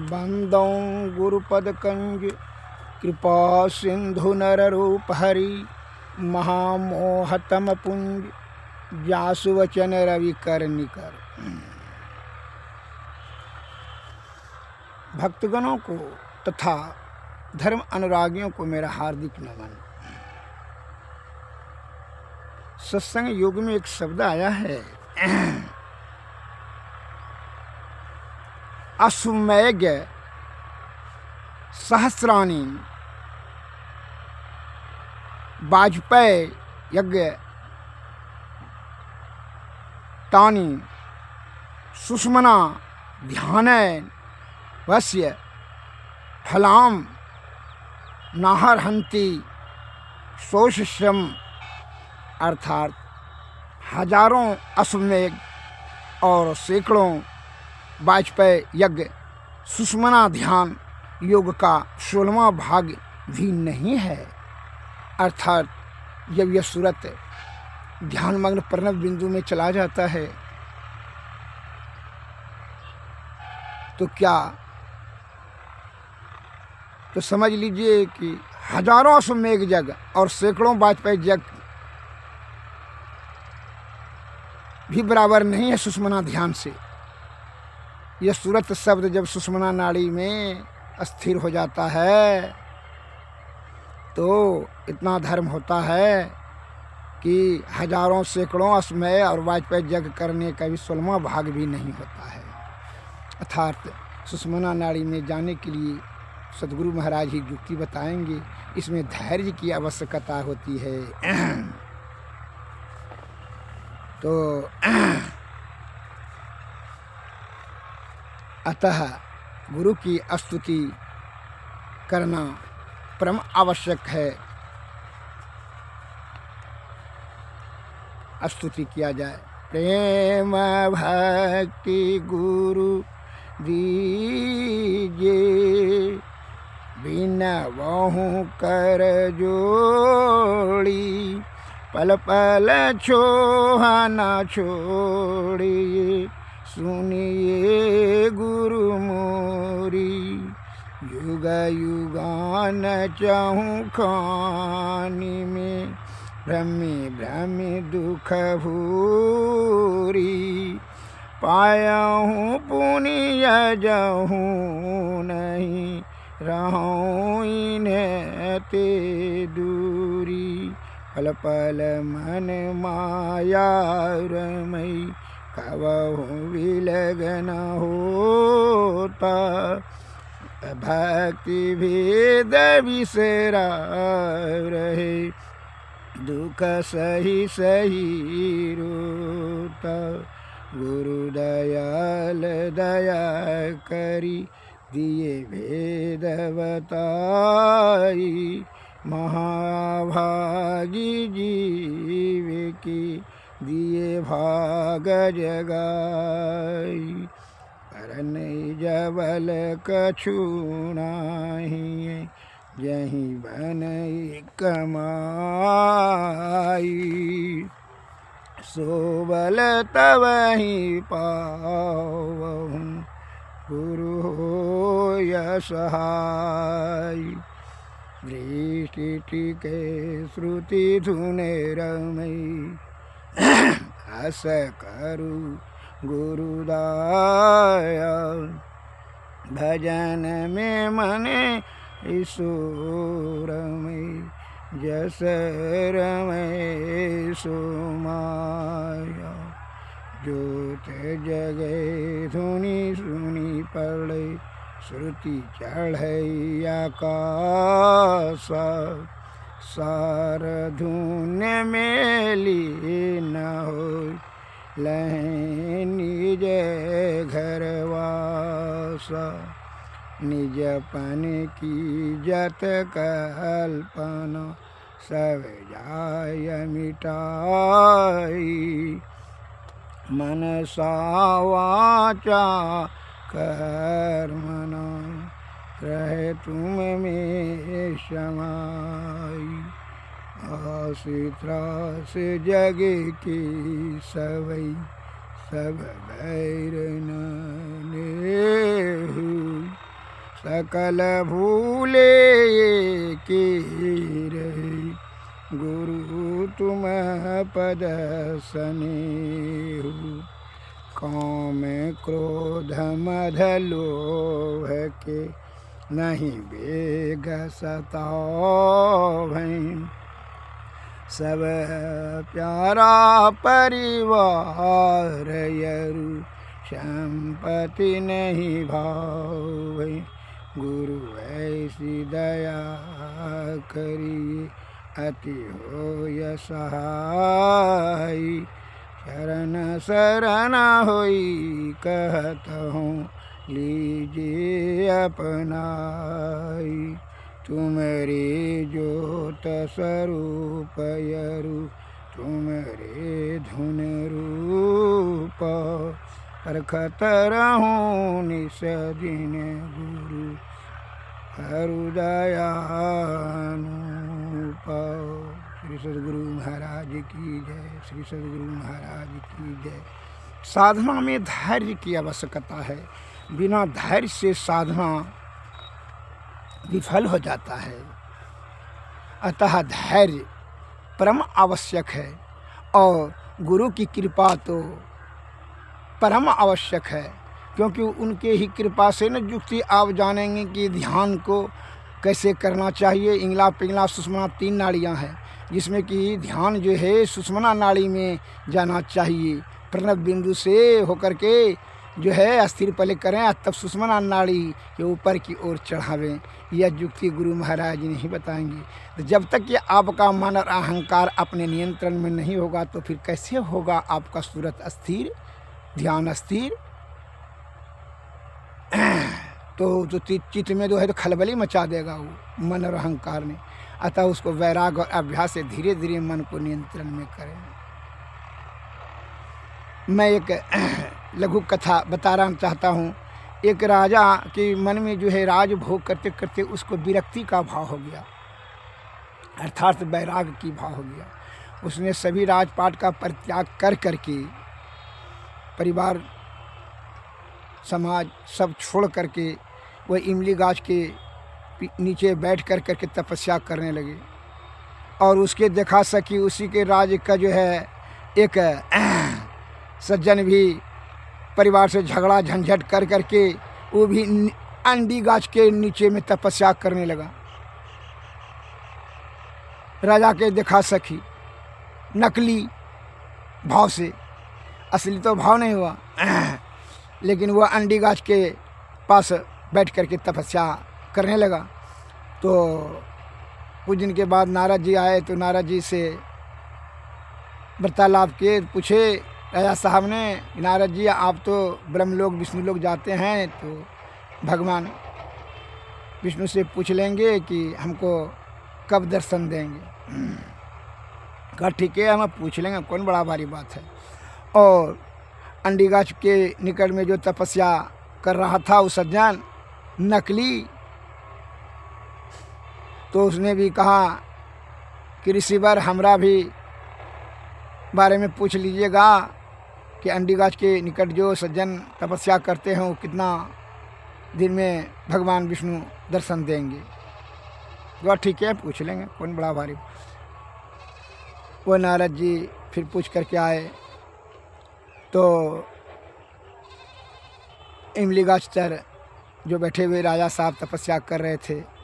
बंदों गुरुपद कंज कृपा सिंधु नर रूप हरि महामोहतम पुंज जासु वचन रवि कर निकर। भक्तगणों को तथा धर्म अनुरागियों को मेरा हार्दिक नमन। सत्संग युग में एक शब्द आया है अश्वमेध सहस्राणी वाजपेय यज्ञ तानी सुषमना ध्यान वश्य फलाम नाहरहंती शोषश्रम, अर्थात हजारों अश्वमेध और सैकड़ों वाजपेय यज्ञ सुषमना ध्यान योग का 16वां भाग भी नहीं है। अर्थात जब यह सूरत ध्यानमग्न प्रणव बिंदु में चला जाता है तो क्या तो समझ लीजिए कि हजारों अश्वमेध यज्ञ और सैकड़ों वाजपेय यज्ञ भी बराबर नहीं है सुषमना ध्यान से। यह सूरत शब्द जब सुषमना नाड़ी में स्थिर हो जाता है तो इतना धर्म होता है कि हजारों सैकड़ों अश्वमेध और वाजपेय यज्ञ करने का भी 16वां भाग भी नहीं होता है। अर्थात सुषमना नाड़ी में जाने के लिए सदगुरु महाराज ही युक्ति बताएंगे। इसमें धैर्य की आवश्यकता होती है। तो अतः गुरु की स्तुति करना परम आवश्यक है। स्तुति किया जाए। प्रेम भक्ति गुरु दीजे बिनवहु कर जोड़ी, पल पल छोहा न छोड़िए सुनिए गुरु मोरी। युग युगान चाहूँ खानी में भ्रमे भ्रमे दुख भूरी। पाया हूँ पुण्य जहूँ नहीं रहूँ इन्हें ते दूरी। पल पल मन माया रमई कबहु विलगन होता। भक्ति भेद बिसरा रहे दुख सही सही रोता। गुरु दयाल दया करी दिए भेद बताई। महाभागी जीव की दिए भाग जगाई। करन जबल कछु नाही यही बनई कमाई। सोबल तवही पावहु गुरु होय सहाय। दृष्टि के श्रुति धुने रमई हस करू गुरुदाया। भजन में मने ईश्वरमय जस रमय सुमाया। ज्योत जगे धुनि सुनी पड़े श्रुति चढ़ई आकाश। सार धुन मेली न हो लहे निज घरवास। निजपन की जत कल्पना सब जाय मिटाई। मन सावाचा कर्मणा रहे तुम में समाई। आशित्रास जगे की सवई सब बैर न लेहु। सकल भूले के रहे, गुरु तुम पद स्नेहु। काम क्रोध मद लोभ के नहीं बेग सतावै, सब प्यारा परिवार यरु संपत्ति नहीं भावै। गुरु ऐसी दया करिए अति होय सहाय, शरण शरण होई कहत हूँ लीजिए अपनाई। तुमरे ज्योत स्वरूप यरु तुमरे धुन रूप, परखत रहूं निस दिन गुरु हृदयानुप। श्री सद्गुरु महाराज की जय, श्री सद्गुरु महाराज की जय। साधना में धैर्य की आवश्यकता है। बिना धैर्य से साधना विफल हो जाता है। अतः धैर्य परम आवश्यक है और गुरु की कृपा तो परम आवश्यक है, क्योंकि उनके ही कृपा से न युक्ति आप जानेंगे कि ध्यान को कैसे करना चाहिए। इंगला पिंगला सुषुम्ना 3 नाड़ियाँ हैं, जिसमें कि ध्यान जो है सुषुम्ना नाड़ी में जाना चाहिए। प्रणव बिंदु से होकर के जो है अस्थिर पले करें, तब सुषुम्ना नाड़ी के ऊपर की ओर चढ़ावें। यह युक्ति गुरु महाराज जी नहीं बताएंगे। तो जब तक ये आपका मन और अहंकार अपने नियंत्रण में नहीं होगा तो फिर कैसे होगा आपका सूरत अस्थिर, ध्यान अस्थिर। तो जो चित्त में जो है तो खलबली मचा देगा वो मन और अहंकार ने। अतः उसको वैराग और अभ्यास से धीरे धीरे मन को नियंत्रण में करें। मैं एक लघु कथा बताना चाहता हूँ। एक राजा के मन में जो है राज भोग करते करते उसको विरक्ति का भाव हो गया, अर्थात वैराग की भाव हो गया। उसने सभी राजपाट का परित्याग कर करके परिवार समाज सब छोड़ करके वह इमली गाछ के नीचे बैठ कर करके तपस्या करने लगे। और उसके देखा सकी उसी के राज का जो है एक सज्जन भी परिवार से झगड़ा झंझट कर करके वो भी अंडी गाछ के नीचे में तपस्या करने लगा। राजा के देखा सखी नकली भाव से, असली तो भाव नहीं हुआ, लेकिन वह अंडी गाछ के पास बैठ करके तपस्या करने लगा। तो कुछ दिन के बाद नारद जी आए तो नारद जी से वार्तालाप किए, पूछे राजा साहब ने, नारद जी आप तो ब्रह्मलोक विष्णु लोक जाते हैं तो भगवान विष्णु से पूछ लेंगे कि हमको कब दर्शन देंगे। कहा ठीक है हम पूछ लेंगे, कौन बड़ा भारी बात है। और अंडी गाछ के निकट में जो तपस्या कर रहा था वो सज्जन नकली, तो उसने भी कहा कि ऋषिवर हमरा भी बारे में पूछ लीजिएगा कि अंडी गाछ के निकट जो सज्जन तपस्या करते हैं वो कितना दिन में भगवान विष्णु दर्शन देंगे। तो ठीक है पूछ लेंगे, कौन बड़ा भारी। वो नारद जी फिर पूछ करके आए तो इमली गाछ तर जो बैठे हुए राजा साहब तपस्या कर रहे थे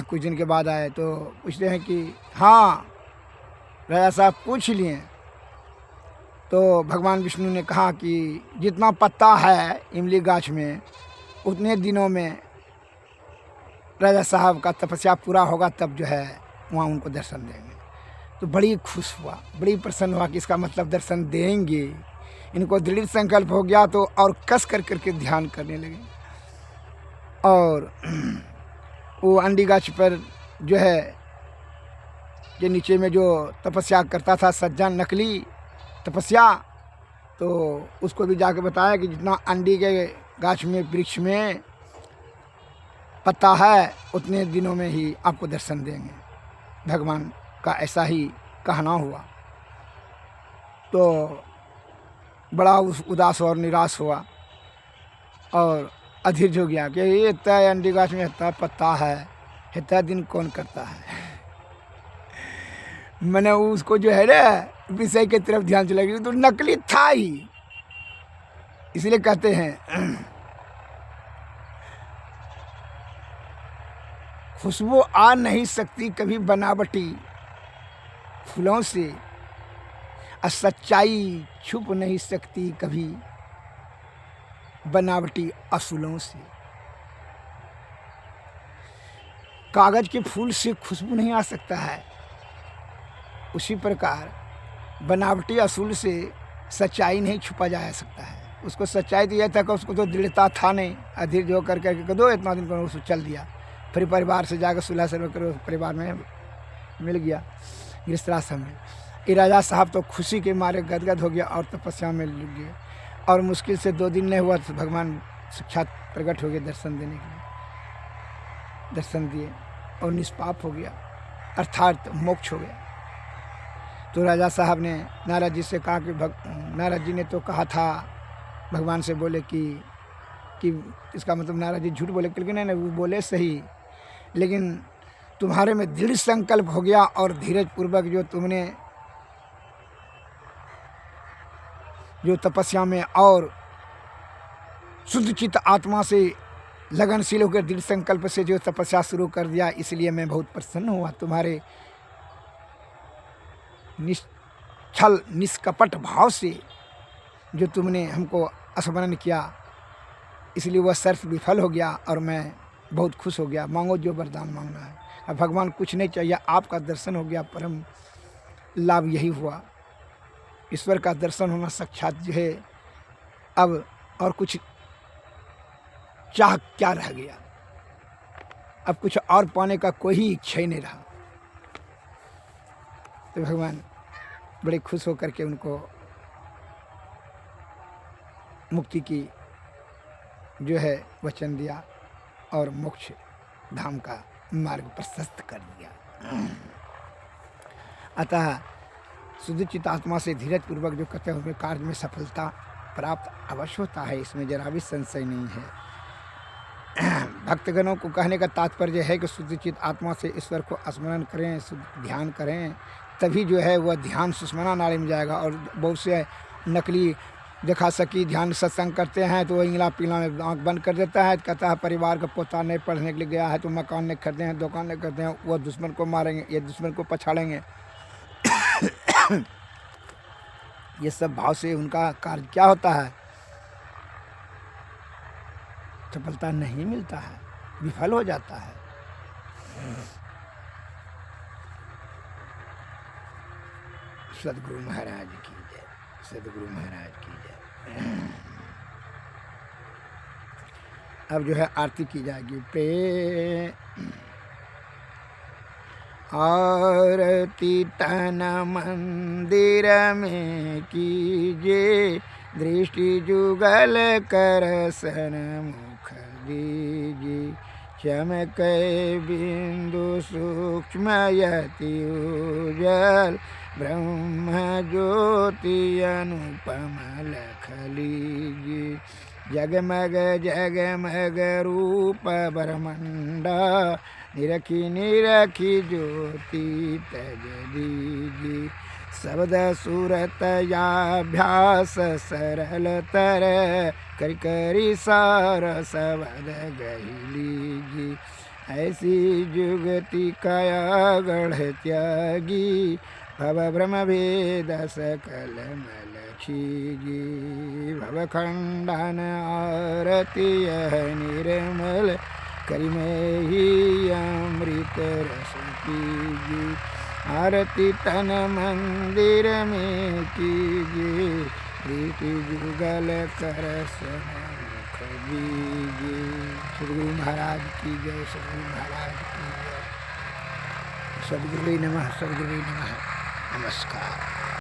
कुछ दिन के बाद आए तो पूछते हैं कि हाँ राजा साहब पूछ लिए। तो भगवान विष्णु ने कहा कि जितना पत्ता है इमली गाछ में उतने दिनों में राजा साहब का तपस्या पूरा होगा, तब जो है वहाँ उनको दर्शन देंगे। तो बड़ी खुश हुआ, बड़ी प्रसन्न हुआ कि इसका मतलब दर्शन देंगे। इनको दृढ़ संकल्प हो गया तो और कस कर करके ध्यान करने लगे। और वो अंडी गाछ पर जो है के नीचे में जो तपस्या करता था सज्जन नकली तपस्या, तो उसको भी जाके बताया कि जितना अंडी के गाछ में वृक्ष में पत्ता है उतने दिनों में ही आपको दर्शन देंगे। भगवान का ऐसा ही कहना हुआ। तो बड़ा उदास और निराश हुआ और अधीर हो गया कि ये इतना अंडी गाछ में इतना पत्ता है, इतना दिन कौन करता है। मैंने उसको जो है ना विषय की तरफ ध्यान चला गया, तो नकली था ही। इसलिए कहते हैं खुशबू आ नहीं सकती कभी बनावटी फूलों से, और सच्चाई छुप नहीं सकती कभी बनावटी असूलों से। कागज के फूल से खुशबू नहीं आ सकता है, उसी प्रकार बनावटी असूल से सच्चाई नहीं छुपा जा सकता है। उसको सच्चाई तो यह था कि उसको तो दृढ़ता था नहीं, अधीर जो कर करके दो इतना दिन को उसको चल दिया। फिर परिवार से जाकर सुलह सर्व कर परिवार में मिल गया गृहस्थाश्रम में। ये राजा साहब तो खुशी के मारे गदगद हो गया और तपस्या में लग गए, और मुश्किल से 2 दिन नहीं हुआ तो भगवान साक्षात प्रकट हो गए दर्शन देने के लिए। दर्शन दिए और निष्पाप हो गया, अर्थात मोक्ष हो गया। तो राजा साहब ने नारद जी से कहा कि नारद जी ने तो कहा था, भगवान से बोले कि इसका मतलब नारद जी झूठ बोले, क्योंकि नहीं वो बोले सही, लेकिन तुम्हारे में दृढ़ संकल्प हो गया और धीरज पूर्वक जो तुमने जो तपस्या में और शुद्ध चित्त आत्मा से लगनशील होकर दृढ़ संकल्प से जो तपस्या शुरू कर दिया, इसलिए मैं बहुत प्रसन्न हुआ। तुम्हारे निश्चल निष्कपट भाव से जो तुमने हमको स्मरण किया, इसलिए वह शर्त विफल हो गया और मैं बहुत खुश हो गया। मांगो जो वरदान मांगना है। अब भगवान कुछ नहीं चाहिए, आपका दर्शन हो गया, परम लाभ यही हुआ। ईश्वर का दर्शन होना साक्षात जो है, अब और कुछ चाह क्या रह गया, अब कुछ और पाने का कोई ही इच्छा ही नहीं रहा। तो भगवान बड़े खुश होकर के उनको मुक्ति की जो है वचन दिया और मोक्ष धाम का मार्ग प्रशस्त कर दिया। अतः शुद्ध चित्त आत्मा से धीरज पूर्वक जो करते हुए कार्य में सफलता प्राप्त अवश्य होता है, इसमें जरा भी संशय नहीं है। भक्तगणों को कहने का तात्पर्य है कि शुद्ध चित्त आत्मा से ईश्वर को स्मरण करें, ध्यान करें, तभी जो है वह ध्यान सुषुम्ना नाड़ी में जाएगा। और बहुत से नकली देखा सकी ध्यान सत्संग करते हैं तो वह इंगला पीला में आँख बंद कर देता है, कहता है परिवार का पोता नहीं पढ़ने के लिए गया है तो मकान नहीं खरीदे हैं, दुकान नहीं करते हैं, वह दुश्मन को मारेंगे, ये दुश्मन को पछाड़ेंगे। ये सब भाव से उनका कार्य क्या होता है, सफलता नहीं मिलता है, विफल हो जाता है। सदगुरु महाराज की जय, सदगुरु महाराज की जय। अब जो है आरती की जाएगी। पे आरती तन मंदिर में कीजिए, दृष्टि जुगल कर सन मुख दीजिए, चमके बिंदु सूक्ष्म यति उजल, ब्रह्म ज्योति अनुपम लख लीजिए, जगमग जगमग रूप ब्रह्मंडा, निरखी निरखी ज्योति तज दीजिए, शब्द सूरत याभ्यास सरल तर, करि करि सार शब्द गही लीजिए, ऐसी जुगति काया गढ़ त्यागी, भव ब्रह्म वेद सकल मल छीजी, भव खंडन आरती यह निर्मल, करि में ही अमृत रस पीजी, आरती तन मंदिर में कीजिए, प्रीति जुगल कर सन मुख दीजिए। सदगुरु महाराज की जय, सदगुरु महाराज की जय। सदगुरु नमः, सदगुरु नमः, नमस्कार।